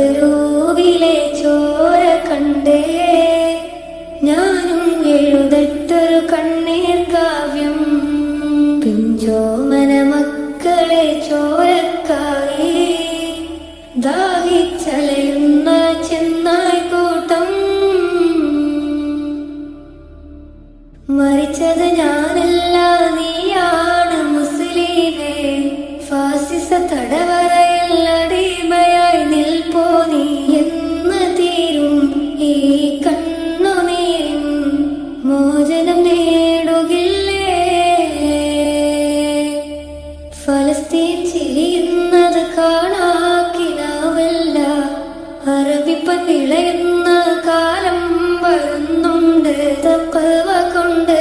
തെരുവിലെ ചോര കണ്ടേ ഞാനും എഴുതട്ടൊരു കണ്ണീർ കാവ്യം. പിഞ്ചോമന മക്കളെ ചോരക്കായി ദാഹിച്ചലയുന്ന ചെന്നായ് കൂട്ടം. മരിച്ചത് ഞാനല്ല നീയാണ് മുസ്ലിമേ, ഫാസിസ തടവറയിൽ അടിമയായി നിൽപ്പോ നീ. എന്ന് തീരും ഈ കണ്ണുനീരും മോചനം നേടുകില്ലേ? ഫലസ്തീൻ ചിരിയുന്നത് കാണാക്കിനാവല്ല, അറബിപ്പൻ വിളയുന്ന കാലം വരുന്നുണ്ട്. തഖ്വ കൊണ്ട്